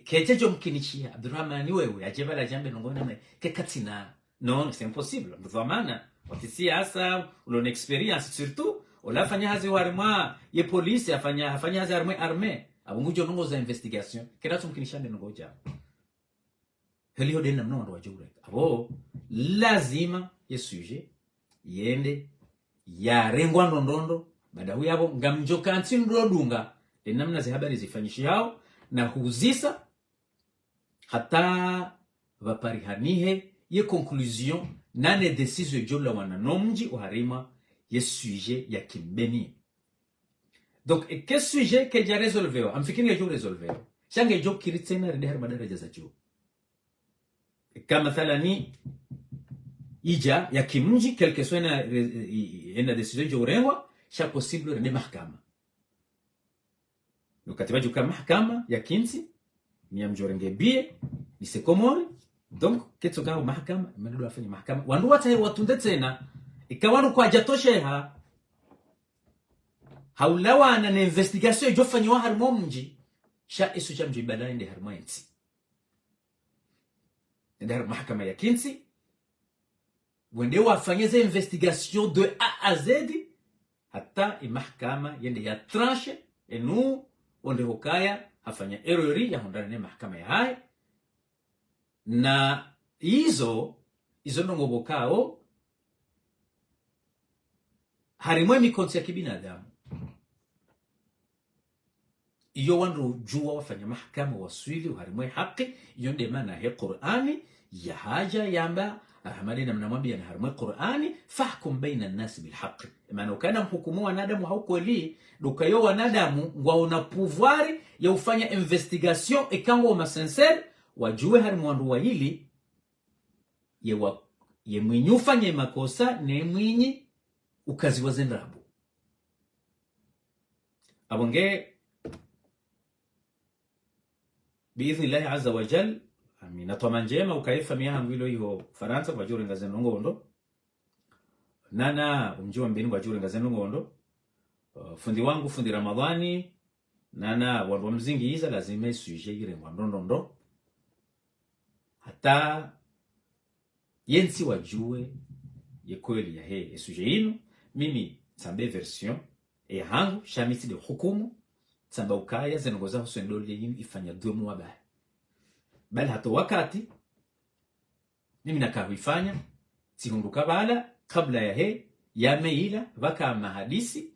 S1: kejejo mkinichia Abdurrahmani wewe ajebala jambe nongona mwe kekatina non c'est impossible mdhamana watisi asa ulone experience surtout olafanya hazi warma ye police afanya hazi armée abungujo nongo za investigation kedato mkinishande nongoja heliho dena mno ndo wajure abo lazima ye sujet yende ya rengwa ndondo baada huyo abo ngamjoka ntindo dunga namna za habari zifanyishi hao na huzisa hata vaparihanihe ye conclusion nane decision jola wana nomji uharima ye sujet ya kimbeni donc que sujet que ja resolveo amfikini ya jo resolveo shange jo kiritsena rede madaraja za jo kama mathalani ija ya kimji quelque soit ina decision jo rengwa sha possible rede mahakama ukatibaji kama mahakama ya kinsi ni amjorenge bie ni sekomori donc ketso kao mahakama imedo afanye mahakama wandu wata watunde tena ikawandu kwa jatosheha haulawa na investigation jofanywa harmo mji sha isu cha mji badala inde harmo enti ndar mahakama ya kinsi wende wafanyeze investigation de A à Z hata mahakama yende ya tranche enu onde hokaya hafanya errori ya hondane mahakama ya hai na izo ndongo bokao harimwe mikonsi ya kibinadamu iyo wandu jua wafanya mahakama waswili harimwe haki iyo nde maana he Qur'ani ya haja yamba ahamalina mnamwambia na harimwe Qur'ani fahkum baina an-nas bil haqq maana ukana mhukumu wanadamu haukweli dukayo wanadamu ngwa una pouvoir ya ufanya investigation ekango ma sincere wajue harimwe wandu wa hili ye mwinyi ufanye makosa ne mwinyi ukazi wazendrabu abonge biidhnillahi azza wa jal amina twamanjema ukaifa miyangu ilo hiyo Faransa kwa jure ngaze nongondo nana umjiwa mbini kwa jure ngaze nongondo fundi wangu fundi Ramadhani nana wandu mzingi hiza lazima isuje gire ngwandondo hata yensi wajue ye kweli ya he isuje inu mimi tsambe version hangu shamisi de hukumu tsamba ukaya zenongoza huswendole yinu ifanya 2 mois bali hata wakati mimi nakahuifanya sihunduka bala kabla ya he ya meila baka mahadisi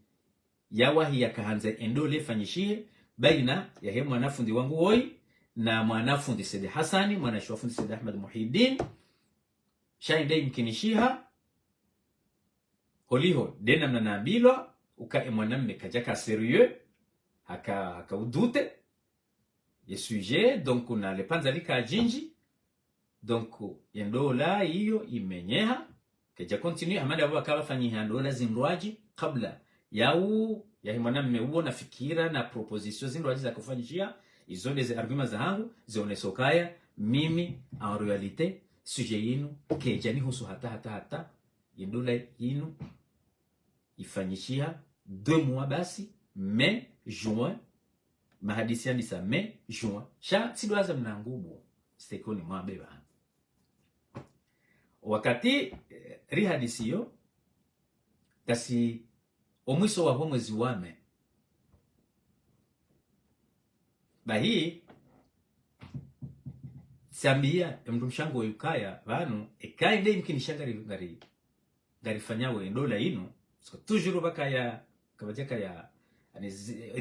S1: ya wahi ya kahanze endole fanyishie baina ya he mwanafundi wangu hoi na mwanafundi Said Hassani mwanashuafundi Said Ahmad Muhiddin shainde mkinishiha holiho dena mnanabilwa uka mwanamme kajaka sérieux haka udute ye sujet donc na le panzalika jinji donc yendola hiyo imenyeha keja continue amanda abo akaba fanyiha ndola zindwaji kabla yau ya mwanamme uo na fikira na proposition zindwaji za kufanyishia izo les arguments zangu zionesokaya mimi en réalité sujet yinu keja ni husu hata yendola yinu ifanyishia 2 mois basi mai juin mahadisi yani sa mai juin sha sidwaza mnangubu stekoni mwabeba wakati rihadisi yo kasi omwiso wa mwezi wame bahi sambia mtumshango yukaya banu ekainde imkini shangari ngari fanyawe ndola inu so toujours bakaya kabajeka ya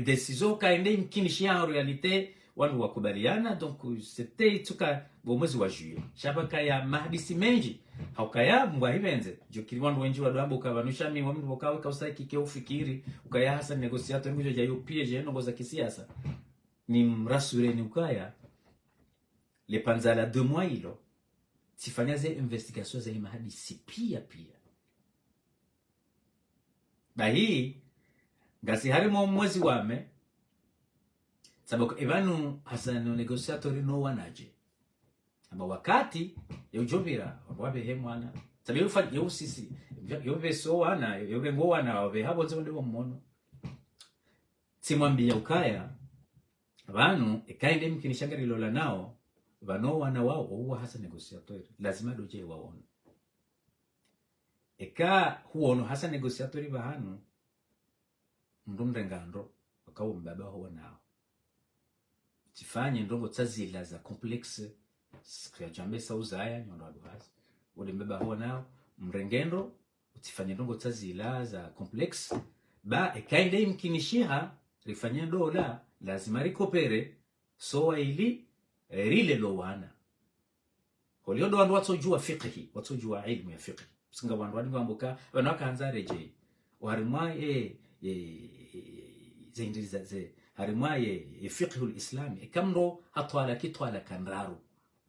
S1: décision kaende imkini shia en réalité wandu wakubaliana donc c'était tuka mwezi wa juillet shabaka ya mahadisi menji haukaya mbwa hibenze jokiri wandu wenji wadabo kabanusha mi wandu wakawe kausa kike ufikiri ukaya hasa negociator ngujo ja UPA je nongoza kisiasa ni mrasure ni ukaya le panzala 2 mois ilo sifanyaze investigation za mahadisi pia bahi ngasi harimo mwezi wame sababu evanu hasa no negociatori no wanaje aba wakati yojobira wabe he mwana sababu fa yosisi yobe so wana yobe ngo wana wabe habo zonde bo mmono simwambia ukaya abantu ekainde mkinishangari lola nao bano wana wao huwa hasa negociatori lazima doje waone eka huono hasa negociatori bahanu ndumrengando akawo mbaba ho nao tifanye ndongo tsazila za complexe sikya jambe sauzaya nyondo aduhasi ule mbaba ho nao mrengendo utifanye ndongo tsazila za complexe ba ekainde imkinishiha rifanye dola lazima rikopere soa ili rile lowana holio ndo watsojua fiqhi watsojua ilmu ya fiqhi singa wandu wambuka wanaka anzare je warimwa zindiriza ze harimwaye fiqhul islami kamro atwala kitwala kanraru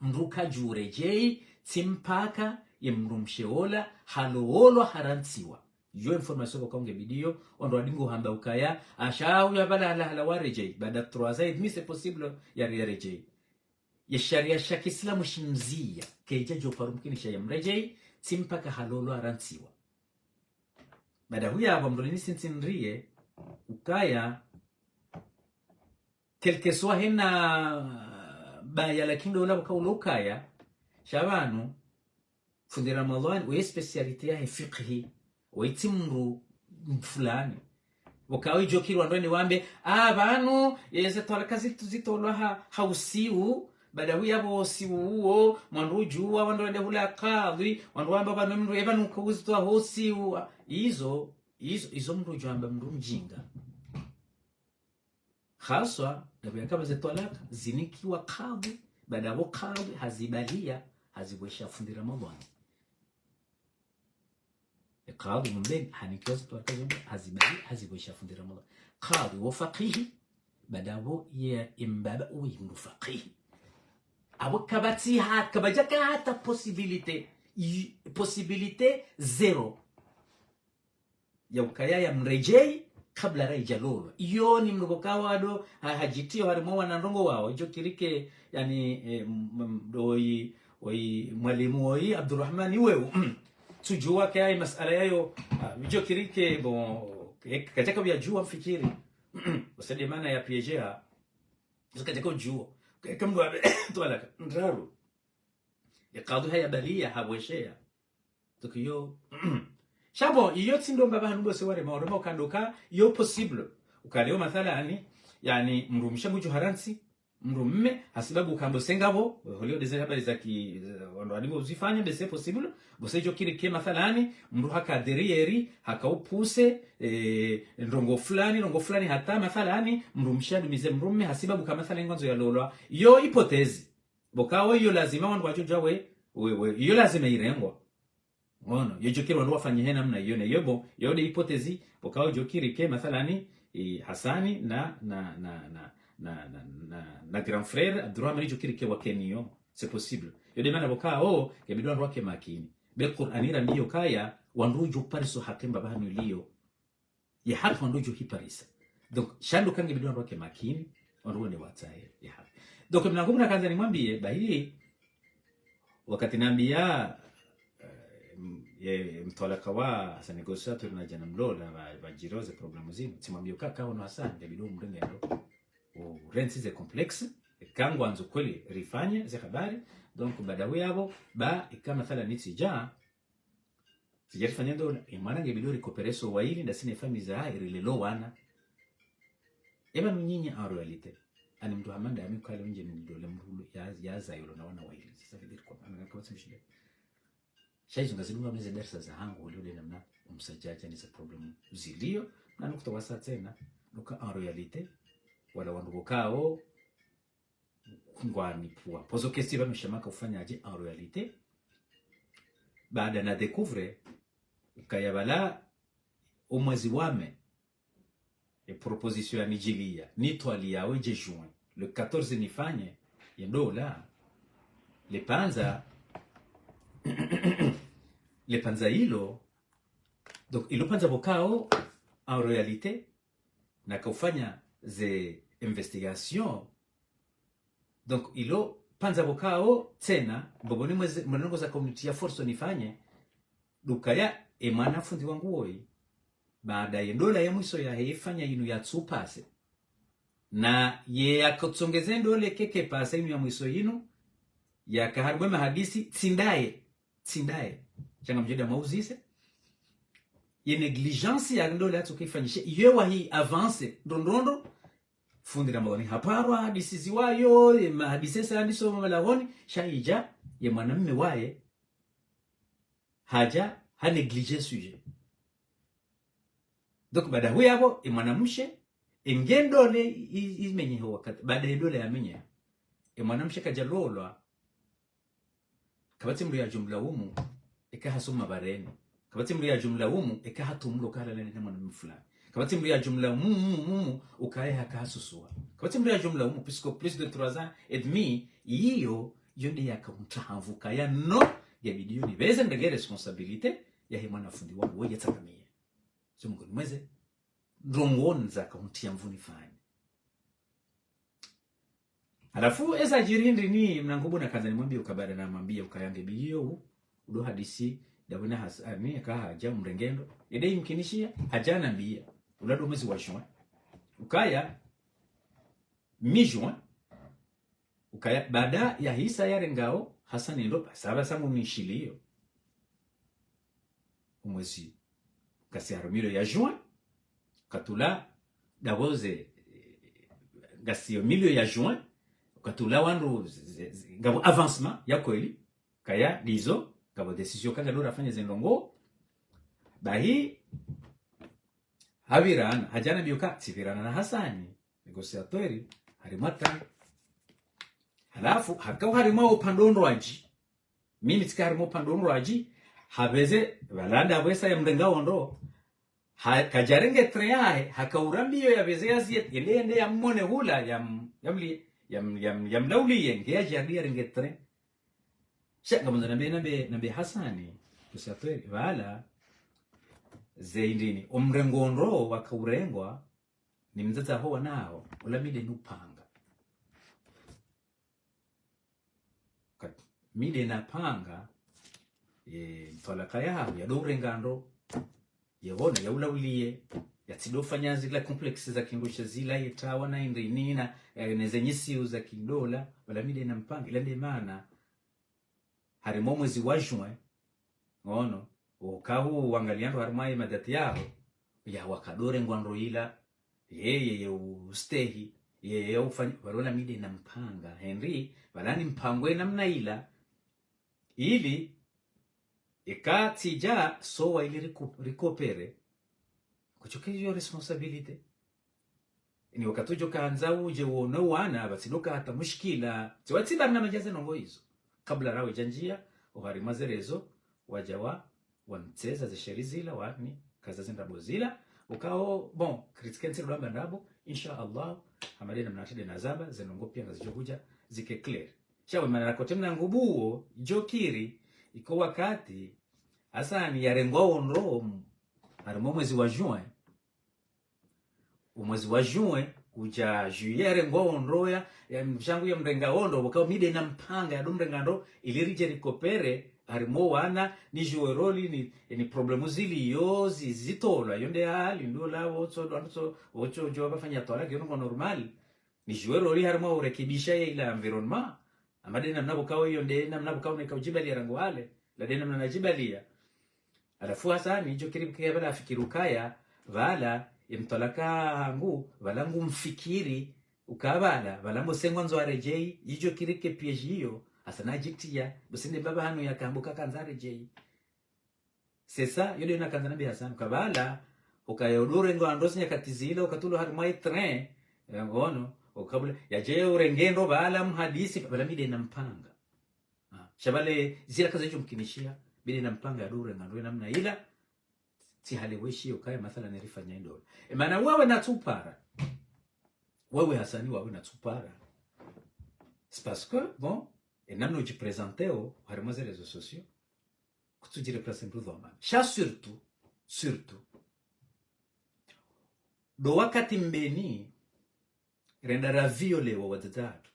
S1: mruka jurejei timpaka yemrumsheola haloolo harantsiwa yo information ko nge video ondo adingo hamba ukaya ashau ya bala hala warejei baada 3 zaid mi c'est possible ya rejei ya sharia ya Kiislamu shimzia keja jo farumkini shaya mrejei timpaka haloolo harantsiwa baada huya hapo mrolini sintinrie ukaya quelque soit hena baya lakini dola ukaya shabanu fundi Ramadhan we speciality ya fiqhi waitimru fulani wakawe jokiri wandoni wambe banu yeze twalakazi tuzitolwa hausiu badawu yabo siuo mwanrujuwa wandonde hula qadhi wandwamba banu mndu ebanu kuzitwa hosiu izo mndu amba mndu mjinga haswa ndio kama zetolaka zinikiwa qadhi badawu qadhi hazibalia hazibwesha fundi Ramadhan قاضي من بين هنكوز توكلم هزبالي هزبوش يفند رمضان قاضي وفقيه بداو يا إمبابة ويمنو فقيه أبو كباتي هات كبجاك هات possibilité zero يو كيا يا مرجعي قبل رجع لولو يوني ملوكاوا دو هجتيو هرموا نانرونغو واو جو كيريكي يعني دوي mwalimu woi Abdurrahman iweu tujua kai masala yayo mijo kirike bon katika kujua mfikiri usadi maana ya piejea katika kujua kama twala ndraru yakadu haya balia habweshea tukiyo shabo iyo tindo mbaba hanubo seware maorema ukandoka yo possible ukaleo mathala yani mrumisha mujo haransi mrumme hasibabu ukambo sengabo holio deze habari za ki wandwani uzifanya bese possible bosejo kile ke mathalani mru hakaderieri hakaupuse ndongo fulani hata mathalani mrumshadu mize mrumme hasibabu kama mathalani ngonzo ya lolwa yo hypothèse bokawo yo lazima wandu wajoja we yo lazima irengwa ono yo jokiri wandu wafanye hena mna yone yobo yo de hypothèse bokawo jokiri ke mathalani Hasani na grand frère Abdurrahman jokiri ke wakenio c'est possible yo demanda bokao yabidwa wandu wake makini be Qur'anira ndiyo kaya wanduju pariso hakemba bahanu liyo ya haki wanduju hiparisa donc shando kange bidwa wandu wake makini wandu wende wataye ya haki donc mnangumu na kanza nimwambie bahili wakati naambia mtolaka wa sa negotiator na jana mlola bajiroze problemu zino timwambie kaka ono Hassan debido mrengendo rensi ze complexe kangu anzo kweli rifanye ze habari donc badawi yabo ba ikama thala nitsija sijarifanyendo imana ngebido recupereso waili ndasine fami za irilelo wana eba nyinyi en realite ani mtu hamanda amikale nje ndole mhulu ya zayolo na wana waili sasa vile kwa kwa tsimshile shaizo ngazidunga meze darasa za hangu ulio namna umsajaja ni za problem zilio na nukutawasa tena nuka en realite wala wandugo kao ngwani pua pozo kesi bano shamaka ufanyaje en realite baada na découvre ukayabala umwezi wame proposition ya nijilia nitwalia weje juin le 14 nifanye yendo la le panza hilo donc ilo panza bokao en realite na kufanya ze investigation donc ilo panza bokao tena boboni mwezi mwanongo za community ya force nifanye dukaya emana fundi wangu woi baada ya dola ya mwiso ya heifanya inu ya tsupase na ye akotsongeze ndole keke pasa inu ya mwiso inu ya kaharwe mahadisi tsindaye changa mjeda mauzise ye negligence ya ndole atu kifanyishe yewa hii avance ndondondo fundi Ramadhani haparwa hadisi ziwayo mahadisi sa ndiso malahoni shaija ye mwanamume wae haja ha neglige sujet donc baada huyo hapo mwanamshe engendole imenye wakati baada ndole yamenye mwanamshe kajalolwa kabati mri ya jumla umu ikahasoma bareni kabati mri ya jumla umu ikahatumlo kala na mwanamume fulani kabati mri ya jumla umu ukae hakasusua kabati mri ya jumla umu puisque plus de 3 ans et demi hiyo yonde yakamtahavuka ya no ya bidioni beze ndege responsabilité ya mwana fundi wangu wewe yatakamia so mungu mweze ndongonza kaunti mvuni fanya alafu eza jirindi ni mnangubu na kaza nimwambie ukabada na mwambie ukayange biyo udo hadisi dabuna Hasani akaja mrengendo ide imkinishia hajana mbia ulado mwezi wa juin ukaya mi juin ukaya baada ya hisa yare ngao Hasani ndo saba samu nishilio umwezi kasi harumilo ya juin katula dawoze gasi milio ya juin katula wandu ngabo avancement ya kweli kaya dizo ngabo decision kanga lora fanya zenongo bahi havirana hajana bioka tivirana na Hasani negociatori harimata halafu hakao harimo upandondo waji mimi tikarimo upandondo waji habeze balanda bwesa ya mrenga ondo kajarenge treahe hakaurambiyo ya bezezi yende ya mmone hula ya mlauli yenge ya jardia renge tre shaka mwanzo nambe Hasani kusatweli wala zeindini umrengo ondo wakaurengwa ni mzaza ho nao ulamide nupanga mide na panga mtolaka yaho ya dorengando yebona ya ulaulie ya tidofanya zila complex za kindusha zila yetawa na indinina nezenyisi za kidola wala mide na mpanga ile maana harimo mwezi wa juin ngono ukahu wangaliando harmai madati yao ya wakadore ngwando ila yeye ustehi yeye ufanya wala mide na mpanga Henry walani mpangwe namna ila ili ikatija sowa ili rikopere kuchoke hiyo responsibility ni wakatujo kaanza uje uone wana batinuka hata mushkila tiwatiba na majaze nongo hizo kabla rawe janjia uhari mazerezo wajawa wanteza zisherizila wani kaza zindabozila ukao bon kritikensi lwamba ndabo insha Allah hamadena mnatide nazaba zenongo pia ngazijokuja zike clear chawe manana kotemna ngubuo jokiri iko wakati Hasani yarengwa ondo harimo mwezi wa juin umwezi wa juin kuja juillet yarengwa ondo ya mshangu ya mrenga ondo wakao mide na mpanga ya domrenga ndo ilirije rikopere harimo wana ni jueroli ni problemu zili yozi zitola yonde hali ndo la ocho jo bafanya tola gero normal ni jueroli harimo urekebisha ila environment amade namna bokao yonde namna bokao nekaujibalia rango wale la dena namna najibalia alafu Hasani hicho kiribkia bala fikirukaya wala imtolaka hangu walangu mfikiri ukabala walangu sengwanzo arejei hicho kirike pieji hiyo asana jiktia businde baba hanu yakambuka kanzare jei sesa yode na kanzana bi Hasani kabala ukayodure ngo andosi nyakatizile ukatulo harmai train ngono ukabula yaje urengendo bala mhadisi bala mide na mpanga shabale zila kaza hicho mkinishia bide na mpanga ya dure ngandwe namna ila si haleweshi ukaya mathala nerifanya indola maana wewe natupara wewe Hasani wewe natupara c'est parce que bon et namno jipresenteo harimo za réseaux sociaux kutujire place mpudhoma sha surtout do wakati mbeni renda raviolewa wadadatu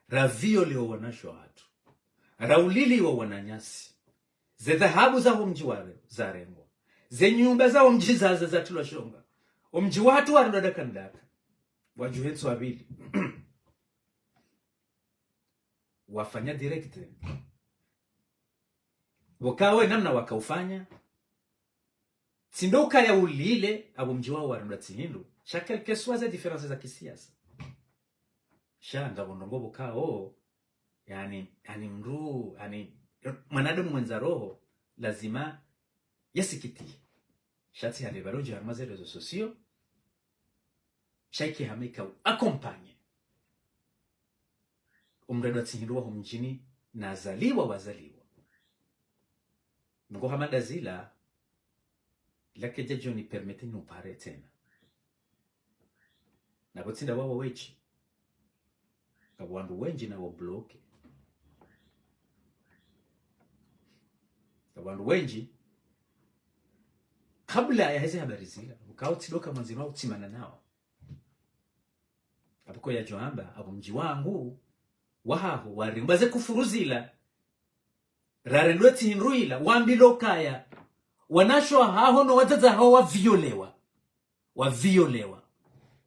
S1: raviolewa wanasho watu raulili wa wananyasi ze dhahabu za mji wale za rengo ze nyumba za mji za tulashonga mji watu wanadada kandaka wajuhetsu wabili wafanya direct wakawe namna wakaufanya sindoka ya ulile abo mji wao warudati hindu shaka keswaza difference za kisiasa shanga bondongo bokao yani mru yani mwanadamu mwenza roho lazima yasikiti shati ya lebaroji ya maze rezo sosio shaiki hamika akompanye umredo atsinhiruwa humjini na wazaliwa ngo hamada zila lake jajo ni permete nupare tena na botsinda wawo wechi kabwandu wenji na wabloke kabwandu wenji kabla ya hizi habari zila ukauti doka manzima utimana nao abuko ya joamba abo mji wangu wahaho warimbaze kufuruzila rarelweti hinruila wambilokaya wanashwa haho no wataza hao waviolewa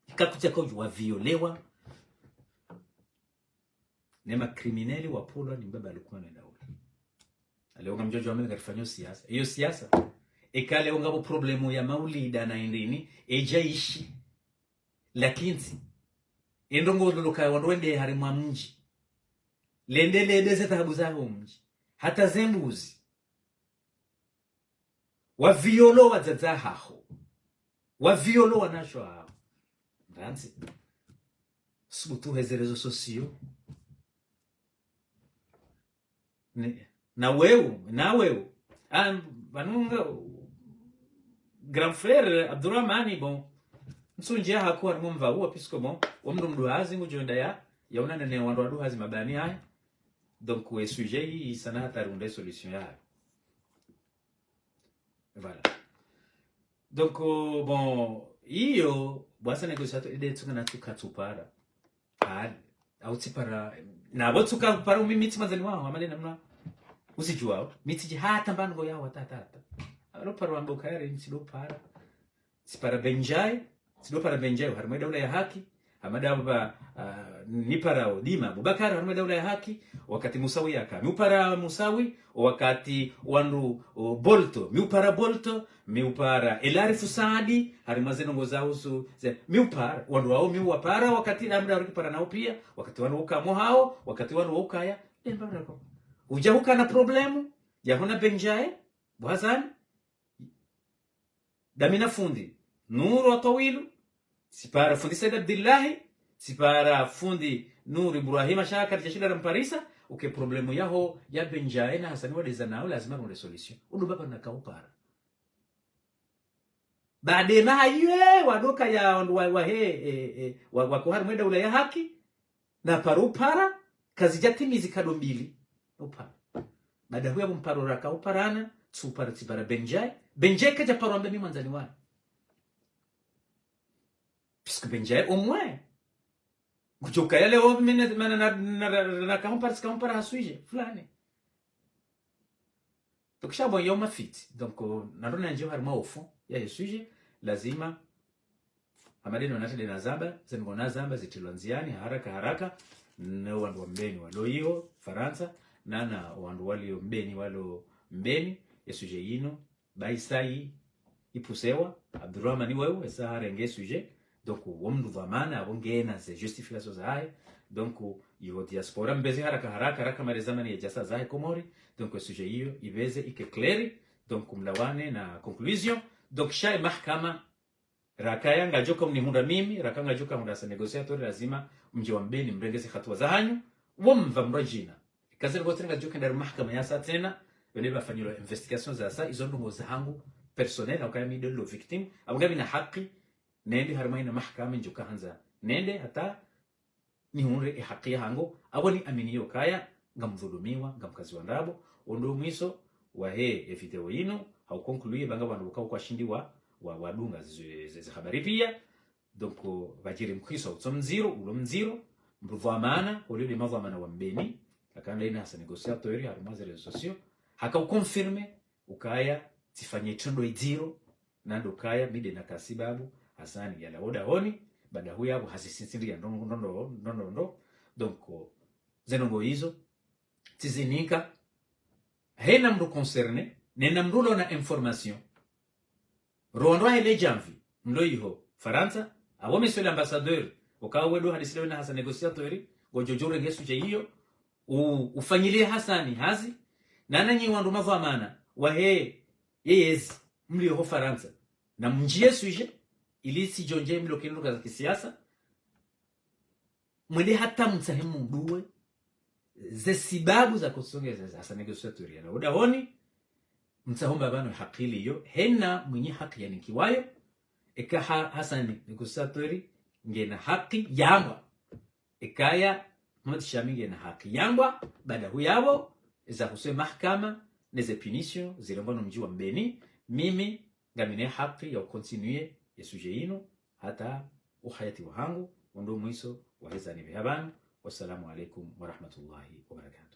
S1: ikakucha kwa waviolewa nema kriminali wa polo ni mbaba alikuwa na daula alionga mjojo wa mimi kafanya siasa hiyo siasa ekale ongabo problemu ya maulida na indini ejaishi lakini endongo loloka wandwende hari mwa mji lendele tabu zao mji hata zembuzi wa violo wazaza haho wa violo wanasho hao ndanzi subutu hezerezo sosio na wewe vanunga grand frère Abdurrahmani bon nsunje hakuwa ngomva huwa pisco bon omndu hazi ngujonda ya unana ne wandu adu hazi mabani haya donc le sujet yi sana tarunde solution ya voilà donc bon iyo bwasa negociateur ide tsukana tukatupara au tsipara na botsuka para mimiti mazani wao amale namna usijua mitiji hata mbango yao tatata alo para wambo kare msido para sipara benjai sido para benjai harma daula ya haki amada ba ni para Odima Abubakar harma daula ya haki wakati Musawi aka miupara Musawi wakati wandu Bolto miupara Elarifu Saadi harma zenongo zausu miupara wandu wao miupara wakati amda para nao pia wakati wandu ukamo hao wakati wandu ukaya embabako ujahuka na problemu yahona benjae bwazani damina fundi Nuru Atawilu sipara fundi Said Abdullahi sipara fundi Nuru Ibrahim Shakar jashida ramparisa uke problemu yaho ya benjae na Hasani wadeza nao lazima runde solution unu baba nakaupara baade na yue wadoka ya wakuhari mwenda ula ya haki na parupara kazi jatimizi kado mbili upara baada huya mparo raka uparana tsupara tibara benjae kaja paro ambe mwanzani wa puisque benjae au moins kuchoka yale o mena na kampara hasuje fulani tukisha bon yoma fit donc narona nje harma au fond ya sujet lazima amadeni wanatende na zamba zengo zamba zitilwanziani haraka na wandu mbeni waloyo Faransa nana wandu walio mbeni walo mbeni yesuje yino baisai ipusewa Abdurrahmani wewe sahara nge sujet donc womdu vamana abongena ze justification za hai donc yo diaspora mbeze haraka marezamani ya jasa za Komori donc sujet hiyo iveze ikeclaire donc mlawane na conclusion donc shay mahkama rakaya ngajoka mnihunda mimi rakanga joka hunda sa negociator lazima mje wa mbeni mrengeze hatua za hanyu womva mrajina kazi ngotenga ngajoka ndari mahkama ya tena wale bafanyiro investigation za sa izo ndongo za hangu personnel au kaya midelo victim abungabi na haki nende harmaina mahkama njoka hanza nende hata ni hunre haki hangu aboni aminiyo kaya ngamdhulumiwa ngamkazi wa ndabo ondo mwiso wa he video yino au conclure banga bandu kwa shindi wa wadunga ze habari pia donc vajiri mkhiso utsomziro ulo mziro mruvamana olile mavamana wa mbeni akanda ina hasa negociateur ya rumaze rezo sociaux haka ukonfirme ukaya tifanye tendo idiro nando kaya mide na kasibabu hasani yala oda honi bada huya abo hasisintiri ya ndo donc zenongo hizo tizinika hena mdu concerné nena mdulo na information Rwanda hele jamvi mlo iho Faransa awo monsieur l'ambassadeur ukawa wedo hadisile na hasa negociateur gojojore ngesu je hiyo ufanyilie hasani hazi nana nyi wandu mavamana wa yes mlio ho Faransa na mjie suje ili si jonje mlo kinu za kisiasa mwende hata msahemu duwe ze sibabu za kusongeza hasa negociateur ya oda honi mtahomba bano hakili yo hena mwenye haki yani kiwayo eka hasani negociatori ngena haki yangwa ekaya mwatishaminge na haki yangwa baada huyabo za kusema mahkama neze punition zilombono mji wa mbeni mimi ngamine haki ya continuer ya sujet hino hata uhayati wangu ndo mwiso wa heza ni bihabanu wassalamu alaikum wa rahmatullahi wa barakatuh.